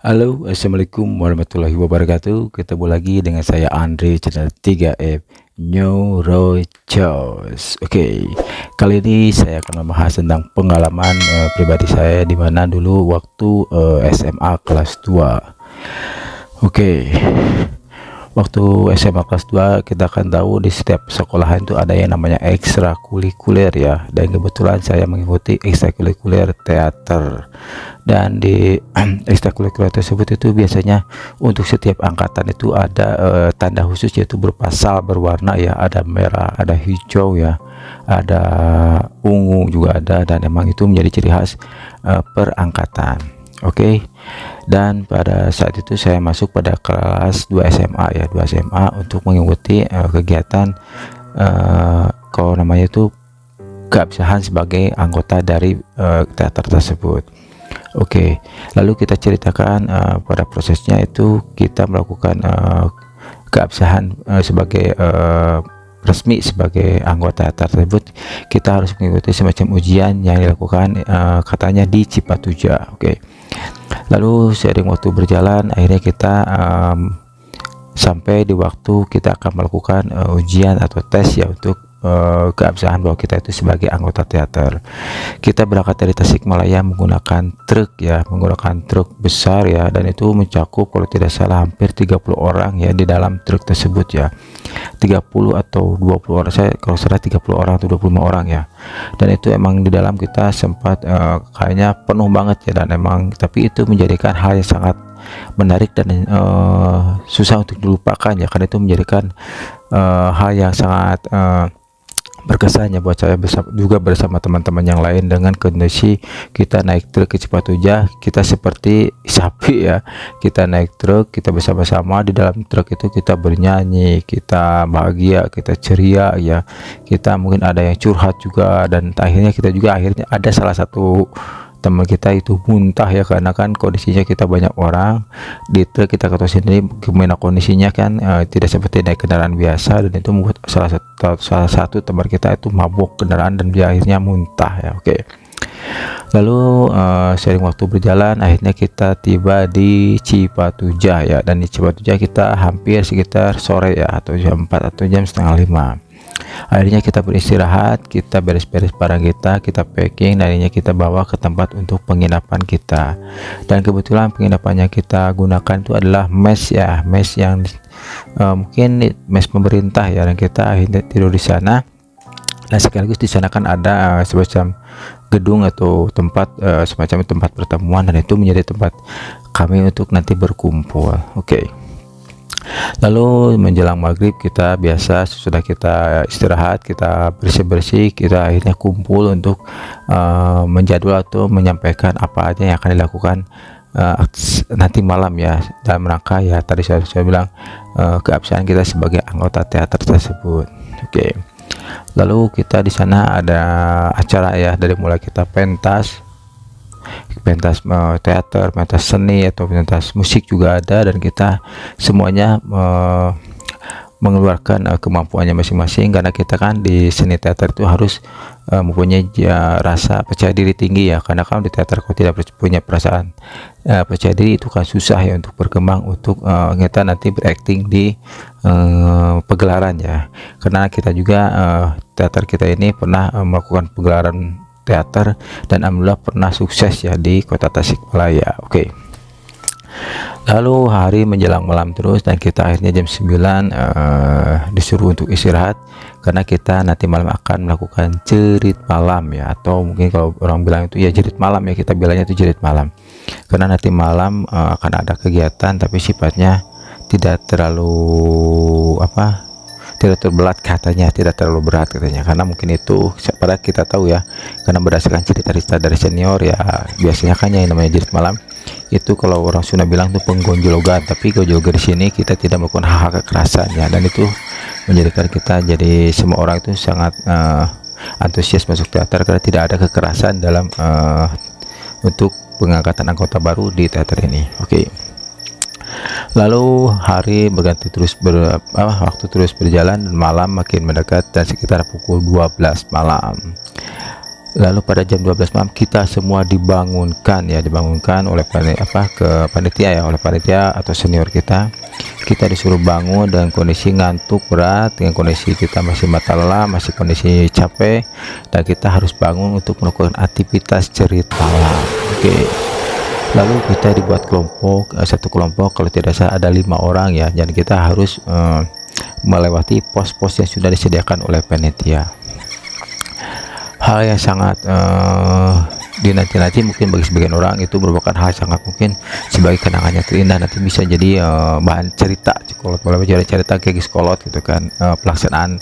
Halo, assalamualaikum warahmatullahi wabarakatuh. Ketemu lagi dengan saya Andre channel 3F Neurocos. Oke, kali ini saya akan membahas tentang pengalaman pribadi saya di mana dulu waktu SMA kelas 2. Oke, waktu SMA kelas 2 kita akan tahu di setiap sekolahan itu ada yang namanya ekstrakurikuler ya, dan kebetulan saya mengikuti ekstrakurikuler teater. Dan di ekstrakurikuler tersebut itu biasanya untuk setiap angkatan itu ada tanda khusus, yaitu berupa sal berwarna ya, ada merah, ada hijau ya, ada ungu juga ada, dan emang itu menjadi ciri khas per angkatan. Oke. Dan pada saat itu saya masuk pada kelas 2 SMA ya, 2 SMA untuk mengikuti kegiatan kalau namanya itu keabsahan sebagai anggota dari teater tersebut. Oke, lalu kita ceritakan pada prosesnya itu kita melakukan keabsahan sebagai resmi sebagai anggota tersebut. Kita harus mengikuti semacam ujian yang dilakukan katanya di Cipatuja. Oke. Lalu seiring waktu berjalan, akhirnya kita sampai di waktu kita akan melakukan ujian atau tes ya untuk keabsahan bahwa kita itu sebagai anggota teater. Kita berangkat dari Tasikmalaya menggunakan truk ya, menggunakan truk besar ya, dan itu mencakup kalau tidak salah hampir 30 orang ya di dalam truk tersebut ya. 30 atau 20 orang, saya kalau salah 30 orang atau 25 orang ya. Dan itu emang di dalam kita sempat kayaknya penuh banget ya, dan emang tapi itu menjadikan hal yang sangat menarik dan susah untuk dilupakan ya, karena itu menjadikan hal yang sangat berkesannya buat saya juga bersama teman-teman yang lain. Dengan kondisi kita naik truk ke Cipatuja, kita seperti sapi ya, kita naik truk, kita bersama-sama di dalam truk itu kita bernyanyi, kita bahagia, kita ceria ya, kita mungkin ada yang curhat juga, dan akhirnya ada salah satu teman kita itu muntah ya, karena kan kondisinya kita banyak orang di truk. Kita ketahui sendiri gimana kondisinya kan, tidak seperti naik kendaraan biasa, dan itu membuat salah satu teman kita itu mabuk kendaraan dan dia akhirnya muntah ya. Oke. Lalu seiring waktu berjalan akhirnya kita tiba di Cipatuja ya, dan di Cipatuja kita hampir sekitar sore ya, atau jam 4 atau jam setengah 5. Akhirnya kita beristirahat, kita beres-beres barang kita packing, dan akhirnya kita bawa ke tempat untuk penginapan kita. Dan kebetulan penginapan yang kita gunakan itu adalah mes ya, mes yang mungkin mes pemerintah ya, dan kita akhirnya tidur di sana. Dan sekaligus di sana kan ada semacam gedung atau tempat semacam tempat pertemuan, dan itu menjadi tempat kami untuk nanti berkumpul. Oke. Lalu menjelang maghrib kita biasa sudah kita istirahat, kita bersih-bersih, kita akhirnya kumpul untuk menjadwal atau menyampaikan apa aja yang akan dilakukan nanti malam ya, dalam rangka ya tadi saya bilang keabsahan kita sebagai anggota teater tersebut. Oke. Lalu kita di sana ada acara ya, dari mulai kita pentas teater, pentas seni atau pentas musik juga ada, dan kita semuanya mengeluarkan kemampuannya masing-masing, karena kita kan di seni teater itu harus mempunyai rasa percaya diri tinggi ya, karena kalau di teater kalau tidak punya perasaan percaya diri itu kan susah ya untuk berkembang, untuk kita nanti berakting di pegelaran ya. Karena kita juga teater kita ini pernah melakukan pegelaran teater, dan alhamdulillah pernah sukses ya di kota Tasikmalaya. Oke. Lalu hari menjelang malam terus, dan kita akhirnya jam 9 disuruh untuk istirahat, karena kita nanti malam akan melakukan jerit malam ya, atau mungkin kalau orang bilang itu ya jerit malam ya, kita bilangnya itu jerit malam, karena nanti malam akan ada kegiatan tapi sifatnya tidak terlalu tidak terberat katanya, tidak terlalu berat katanya, karena mungkin itu pada kita tahu ya, karena berdasarkan cerita-cerita dari senior ya, biasanya kan yang namanya jerit malam itu kalau orang Sunda bilang tuh penggonjologan, tapi gonjologan di sini kita tidak melakukan hal-hal kekerasan ya, dan itu menjadikan kita jadi semua orang itu sangat antusias masuk teater, karena tidak ada kekerasan dalam untuk pengangkatan anggota baru di teater ini. Oke. Lalu hari berganti terus waktu terus berjalan, dan malam makin mendekat, dan sekitar pukul 12 malam Lalu pada jam 12 malam kita semua dibangunkan ya, dibangunkan oleh panitia ya, oleh panitia atau senior kita. Kita disuruh bangun dengan kondisi ngantuk berat, dengan kondisi kita masih mata lelah, masih kondisi capek, dan kita harus bangun untuk melakukan aktivitas cerita malam. Oke. Lalu kita dibuat kelompok, satu kelompok kalau tidak salah ada 5 orang ya, dan kita harus melewati pos-pos yang sudah disediakan oleh panitia. Hal yang sangat dinanti-nanti mungkin bagi sebagian orang itu merupakan hal sangat mungkin sebagai kenangannya terindah, nanti bisa jadi bahan cerita psikolog, boleh cerita kayak psikolog gitu kan, pelaksanaan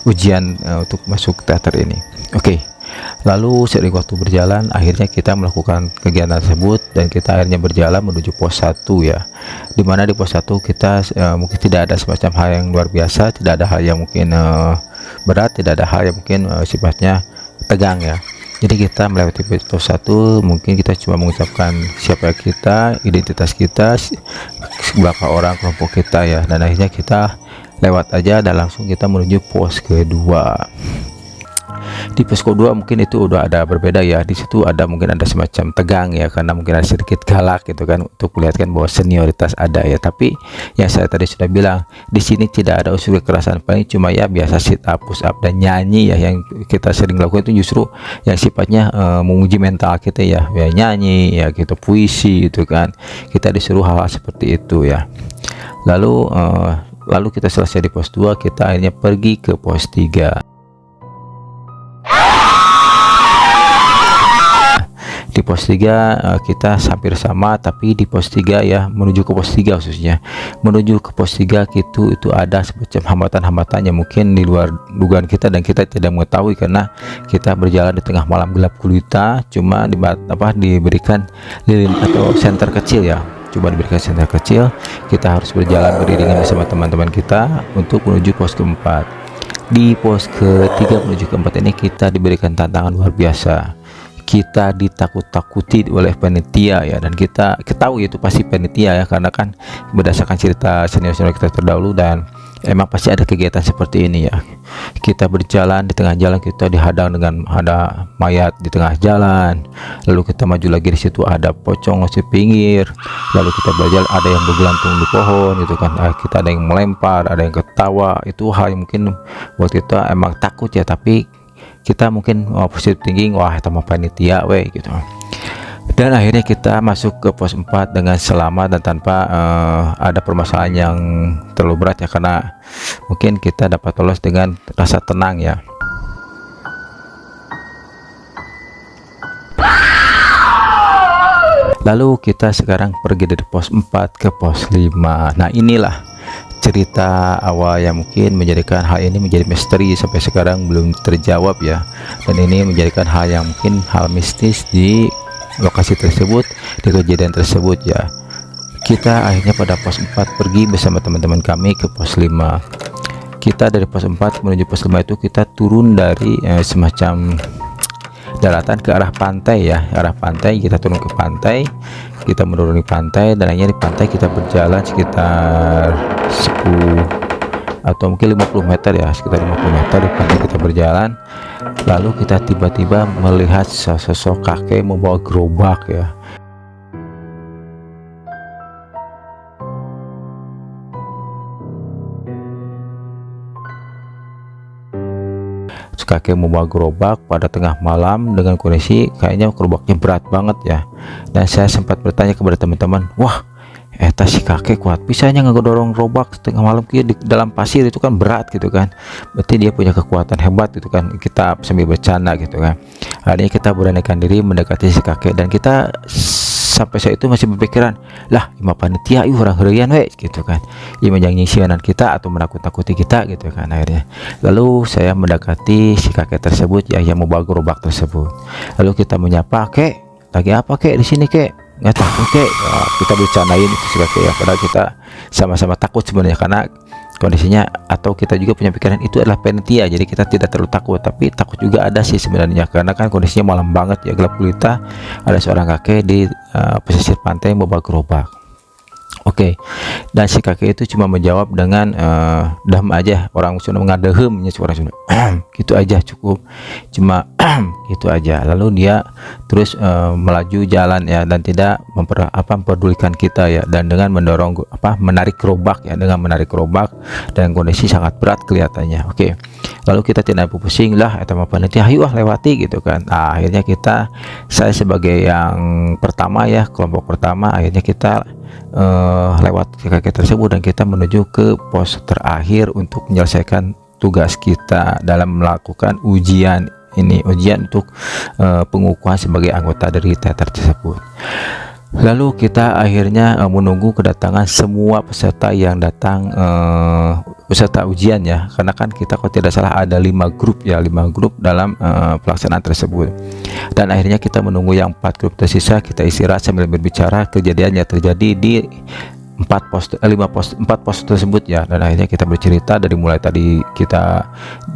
ujian untuk masuk teater ini. Oke. Lalu seiring waktu berjalan akhirnya kita melakukan kegiatan tersebut, dan kita akhirnya berjalan menuju pos 1 ya, dimana di pos 1 kita mungkin tidak ada semacam hal yang luar biasa, tidak ada hal yang mungkin berat, tidak ada hal yang mungkin sifatnya tegang ya. Jadi kita melewati pos 1 mungkin kita cuma mengucapkan siapa kita, identitas kita, berapa orang kelompok kita ya, dan akhirnya kita lewat aja dan langsung kita menuju pos kedua. Di pos kedua mungkin itu udah ada berbeda ya, di situ mungkin ada semacam tegang ya, karena mungkin ada sedikit galak gitu kan, untuk melihatkan bahwa senioritas ada ya. Tapi yang saya tadi sudah bilang, di sini tidak ada unsur kekerasan, paling cuma ya biasa sit up, push up, dan nyanyi ya, yang kita sering lakukan itu justru yang sifatnya menguji mental kita ya, nyanyi ya gitu, puisi gitu kan, kita disuruh hal-hal seperti itu ya. Lalu kita selesai di pos 2, kita akhirnya pergi ke pos 3. Di pos 3 kita hampir sama, tapi di pos 3 ya, menuju ke pos 3 khususnya menuju ke pos 3 itu ada semacam hambatan-hambatan yang mungkin di luar dugaan kita, dan kita tidak mengetahui karena kita berjalan di tengah malam gelap gulita. Cuma diberikan lilin atau senter kecil ya, diberikan senter kecil, kita harus berjalan beriringan bersama teman-teman kita untuk menuju pos keempat. Di pos ketiga menuju keempat ini kita diberikan tantangan luar biasa. Kita ditakut-takuti oleh panitia ya, dan kita ketahui itu pasti panitia ya, karena kan berdasarkan cerita senior-senior kita terdahulu, dan emang pasti ada kegiatan seperti ini ya. Kita berjalan, di tengah jalan kita dihadang dengan ada mayat di tengah jalan, lalu kita maju lagi, di situ ada pocong di pinggir, lalu kita berjalan ada yang bergelantung di pohon gitu kan, kita ada yang melempar, ada yang ketawa. Itu hal yang mungkin buat kita emang takut ya, tapi kita mungkin positif thinking, wah itu mah panitia weh gitu. Dan akhirnya kita masuk ke pos 4 dengan selamat dan tanpa ada permasalahan yang terlalu berat ya, karena mungkin kita dapat lolos dengan rasa tenang ya. Lalu kita sekarang pergi dari pos 4 ke pos 5. Nah inilah cerita awal yang mungkin menjadikan hal ini menjadi misteri sampai sekarang belum terjawab ya, dan ini menjadikan hal yang mungkin hal mistis di lokasi tersebut, di kejadian tersebut ya. Kita akhirnya pada pos 4 pergi bersama teman-teman kami ke pos 5. Kita dari pos 4 menuju pos 5 itu kita turun dari semacam daratan ke arah pantai ya, arah pantai. Kita turun ke pantai, kita menuruni pantai, dan akhirnya di pantai kita berjalan sekitar 10 atau mungkin 50 meter ya, sekitar 50 meter di pantai kita berjalan. Lalu kita tiba-tiba melihat sosok kakek membawa gerobak ya. Kakek membawa gerobak pada tengah malam dengan kondisi kayaknya gerobaknya berat banget ya, dan saya sempat bertanya kepada teman-teman, wah eta si kakek kuat pisahnya ngedorong gerobak tengah malam di dalam pasir, itu kan berat gitu kan, berarti dia punya kekuatan hebat gitu kan. Kita sambil bercanda gitu kan. Akhirnya kita beranikan diri mendekati si kakek, dan kita sampai saat itu masih berpikiran, lah ima panitia ieu orang heureyan we gitu kan, ieu menjanji sianan kita atau menakut-nakuti kita gitu kan. Akhirnya lalu saya mendekati si kakek tersebut ya, yang membawa gerobak tersebut. Lalu kita menyapa, kek lagi apa kek di sini kek, nggak takut kek. Nah, kita bercandain itu si kakek ya, padahal kita sama-sama takut sebenarnya, karena kondisinya atau kita juga punya pikiran itu adalah panitia, jadi kita tidak terlalu takut. Tapi takut juga ada sih sebenarnya, karena kan kondisinya malam banget ya, gelap gulita, ada seorang kakek di pesisir pantai membawa gerobak. Oke, dan si kakek itu cuma menjawab dengan dahem aja, orang Sunda mengadehemnya suara Sunda. Gitu aja cukup, cuma gitu aja. Lalu dia terus melaju jalan ya, dan tidak memperdulikan kita ya, dan dengan mendorong menarik gerobak ya, dengan menarik gerobak dan kondisi sangat berat kelihatannya. Oke, lalu kita tidak pusing lah atau panitia, ayo lewati gitu kan. Nah, akhirnya saya sebagai yang pertama ya, kelompok pertama, akhirnya kita lewat kakek tersebut dan kita menuju ke pos terakhir untuk menyelesaikan tugas kita dalam melakukan ujian untuk pengukuhan sebagai anggota dari teater tersebut. Lalu kita akhirnya menunggu kedatangan semua peserta yang datang, peserta ujian ya, karena kan kita kalau tidak salah ada 5 grup ya, 5 grup dalam pelaksanaan tersebut. Dan akhirnya kita menunggu yang 4 grup tersisa, kita istirahat sambil berbicara kejadian yang terjadi di 4 pos tersebut ya. Dan akhirnya kita bercerita dari mulai tadi kita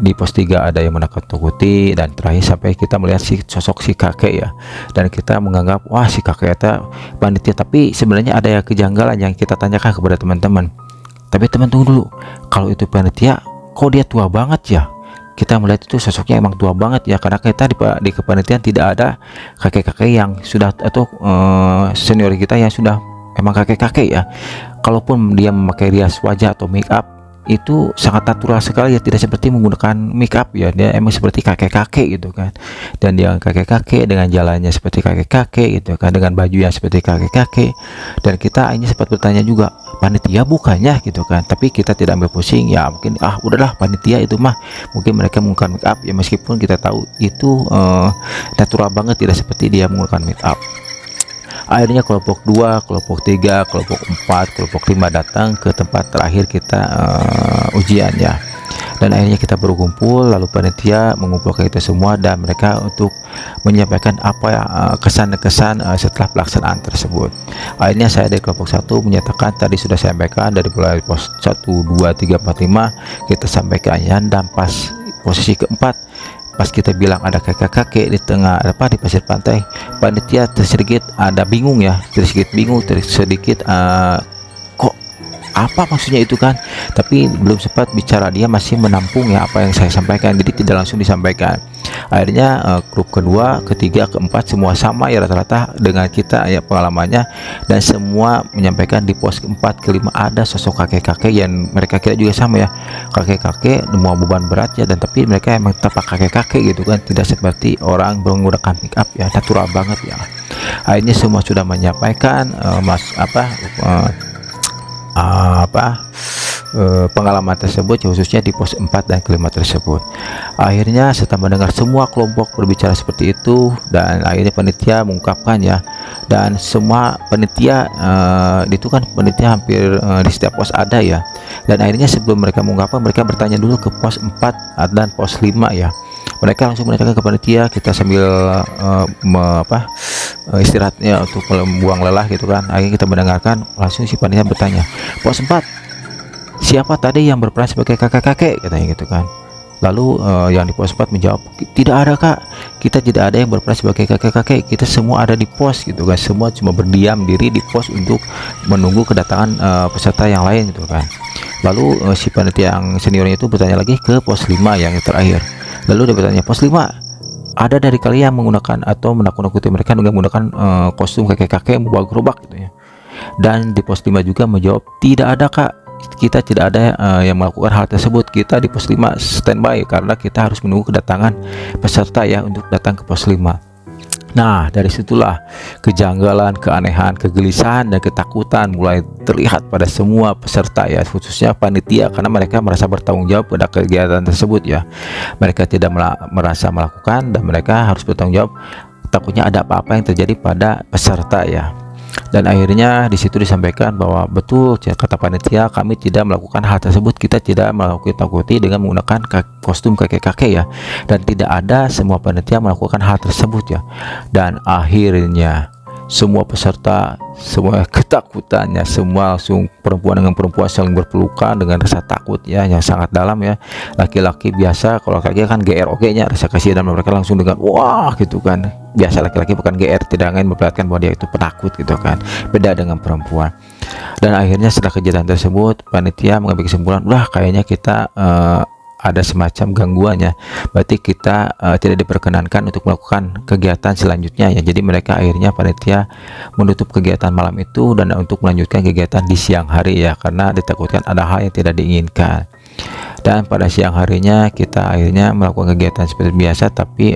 di pos 3 ada yang menakut-nakuti, dan terakhir sampai kita melihat sosok si kakek ya, dan kita menganggap wah si kakek itu panitia. Tapi sebenarnya ada ya kejanggalan yang kita tanyakan kepada teman-teman. Tapi teman tunggu dulu, kalau itu panitia kok dia tua banget ya? Kita melihat itu sosoknya emang tua banget ya, karena kita di kepanitiaan tidak ada kakek-kakek yang sudah atau senior kita yang sudah emang kakek-kakek ya. Kalaupun dia memakai rias wajah atau make up itu sangat natural sekali ya, tidak seperti menggunakan make up ya, dia emang seperti kakek-kakek gitu kan. Dan dia kakek-kakek dengan jalannya seperti kakek-kakek gitu kan, dengan baju yang seperti kakek-kakek. Dan kita ini sempat bertanya juga, panitia bukannya gitu kan, tapi kita tidak ambil pusing ya, mungkin udahlah panitia itu mah mungkin mereka menggunakan make up ya, meskipun kita tahu itu natural banget, tidak seperti dia menggunakan make up. Akhirnya kelompok 2, kelompok 3, kelompok 4, kelompok 5 datang ke tempat terakhir kita ujian ya. Dan akhirnya kita berkumpul, lalu panitia mengumpulkan kita semua dan mereka untuk menyampaikan apa ya kesan-kesan setelah pelaksanaan tersebut. Akhirnya saya dari kelompok 1 menyatakan tadi sudah saya sampaikan dari mulai pos 1, 2, 3, 4, 5 kita sampaikan ya, dan pas posisi keempat pas kita bilang ada kakek-kakek di tengah di pasir pantai, panitia sedikit ada bingung ya, sedikit bingung, sedikit kok apa maksudnya itu kan, tapi belum sempat bicara, dia masih menampung ya apa yang saya sampaikan, jadi tidak langsung disampaikan. Akhirnya grup kedua, ketiga, keempat semua sama ya rata-rata dengan kita ya pengalamannya, dan semua menyampaikan di pos keempat, kelima ada sosok kakek-kakek yang mereka kira juga sama ya, kakek-kakek semua beban berat ya, dan tapi mereka emang tapak kakek-kakek gitu kan, tidak seperti orang menggunakan make up ya, natural banget ya. Akhirnya semua sudah menyampaikan pengalaman tersebut khususnya di pos 4 dan kelima tersebut. Akhirnya setelah mendengar semua kelompok berbicara seperti itu, dan akhirnya panitia mengungkapkan ya, dan semua panitia itu kan panitia hampir di setiap pos ada ya, dan akhirnya sebelum mereka mengungkapkan, mereka bertanya dulu ke pos 4 dan pos 5 ya. Mereka langsung menanyakan ke panitia, kita sambil istirahatnya untuk membuang lelah gitu kan. Akhirnya kita mendengarkan, langsung si panitia bertanya, pos 4 siapa tadi yang berperan sebagai kakek-kakek, katanya gitu kan. Lalu yang di pos 4 menjawab, tidak ada kak, kita tidak ada yang berperan sebagai kakek-kakek, kita semua ada di pos gitu kan, semua cuma berdiam diri di pos untuk menunggu kedatangan peserta yang lain gitu kan. Lalu si panitia yang seniornya itu bertanya lagi ke pos 5 yang terakhir. Lalu dia bertanya, pos 5 ada dari kalian yang menggunakan atau menakut-nakuti mereka dengan menggunakan kostum kakek-kakek membawa gerobak gitu ya. Dan di pos 5 juga menjawab, tidak ada kak, kita tidak ada yang melakukan hal tersebut, kita di pos 5 standby karena kita harus menunggu kedatangan peserta ya untuk datang ke pos 5. Nah, dari situlah kejanggalan, keanehan, kegelisahan dan ketakutan mulai terlihat pada semua peserta ya, khususnya panitia, karena mereka merasa bertanggung jawab pada kegiatan tersebut ya. Mereka tidak merasa melakukan, dan mereka harus bertanggung jawab takutnya ada apa-apa yang terjadi pada peserta ya. Dan akhirnya di situ disampaikan bahwa betul kata panitia, kami tidak melakukan hal tersebut, kita tidak takuti dengan menggunakan kostum kakek-kakek ya, dan tidak ada semua panitia melakukan hal tersebut ya. Dan akhirnya semua peserta, semua ketakutannya, semua langsung perempuan dengan perempuan saling berpelukan dengan rasa takut ya yang sangat dalam ya. Laki-laki biasa, kalau kakek kan GROG nya rasa kasihan, dan mereka langsung dengan wah gitu kan, biasa laki-laki bukan GR, tidak ingin memperlihatkan bahwa dia itu penakut gitu kan, beda dengan perempuan. Dan akhirnya setelah kejadian tersebut panitia mengambil kesimpulan, wah kayaknya kita ada semacam gangguannya, berarti kita tidak diperkenankan untuk melakukan kegiatan selanjutnya ya. Jadi mereka akhirnya panitia menutup kegiatan malam itu dan untuk melanjutkan kegiatan di siang hari ya, karena ditakutkan ada hal yang tidak diinginkan. Dan pada siang harinya kita akhirnya melakukan kegiatan seperti biasa, tapi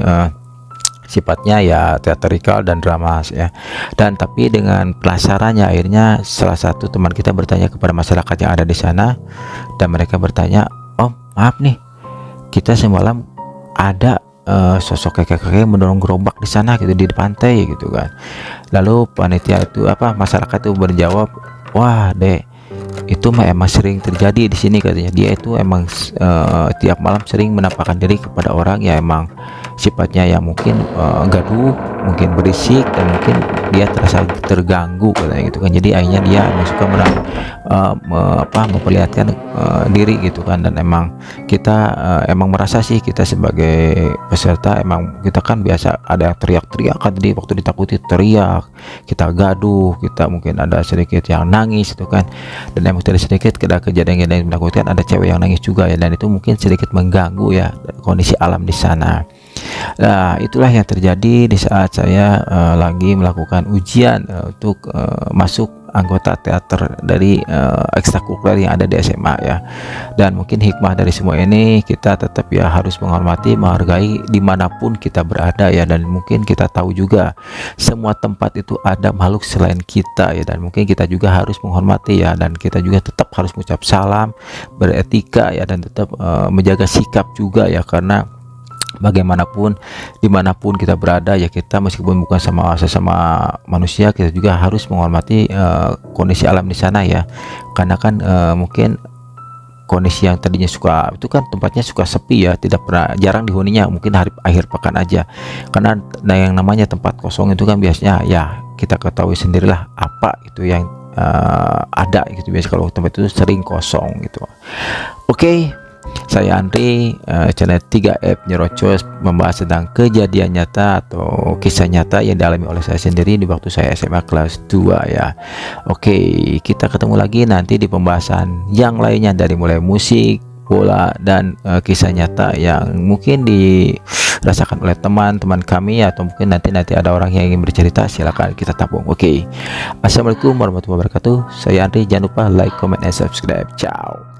sifatnya ya teatrikal dan drama ya. Dan tapi dengan penasarannya akhirnya salah satu teman kita bertanya kepada masyarakat yang ada di sana, dan mereka bertanya, "Om, maaf nih, kita semalam ada sosok kakek-kakek mendorong gerobak di sana gitu di pantai gitu kan." Lalu panitia itu masyarakat itu berjawab, "Wah, Dek, itu mah emang sering terjadi di sini," katanya. Dia itu emang tiap malam sering menampakkan diri kepada orang yang emang sifatnya ya mungkin gaduh, mungkin berisik, dan mungkin dia terasa terganggu katanya gitu kan. Jadi akhirnya dia emang suka memperlihatkan diri gitu kan. Dan emang kita emang merasa sih, kita sebagai peserta emang kita kan biasa ada yang teriak-teriak kan, tadi waktu ditakuti teriak, kita gaduh, kita mungkin ada sedikit yang nangis itu kan. Dan emang tidak sedikit kejadian yang menakutkan, ada cewek yang nangis juga ya, dan itu mungkin sedikit mengganggu ya kondisi alam di sana. Nah, itulah yang terjadi di saat saya lagi melakukan ujian untuk masuk anggota teater dari ekstrakurikuler yang ada di SMA ya. Dan mungkin hikmah dari semua ini, kita tetap ya harus menghormati, menghargai dimanapun kita berada ya. Dan mungkin kita tahu juga semua tempat itu ada makhluk selain kita ya, dan mungkin kita juga harus menghormati ya, dan kita juga tetap harus mengucap salam, beretika ya, dan tetap menjaga sikap juga ya. Karena bagaimanapun, dimanapun kita berada ya, kita meskipun bukan sesama manusia, kita juga harus menghormati kondisi alam di sana ya. Karena kan mungkin kondisi yang tadinya suka itu kan tempatnya suka sepi ya, tidak pernah, jarang dihuninya, mungkin hari akhir pekan aja. Karena yang namanya tempat kosong itu kan biasanya ya kita ketahui sendirilah apa itu yang ada gitu biasa kalau tempat itu sering kosong gitu. Oke. Saya Andri, channel 3F Nyerocos, membahas tentang kejadian nyata atau kisah nyata yang dialami oleh saya sendiri di waktu saya SMA kelas 2 ya. Oke, kita ketemu lagi nanti di pembahasan yang lainnya, dari mulai musik, bola, dan kisah nyata yang mungkin dirasakan oleh teman-teman kami, atau mungkin nanti ada orang yang ingin bercerita, silakan kita tampung. Oke. Assalamualaikum warahmatullahi wabarakatuh. Saya Andri, jangan lupa like, comment, and subscribe. Ciao.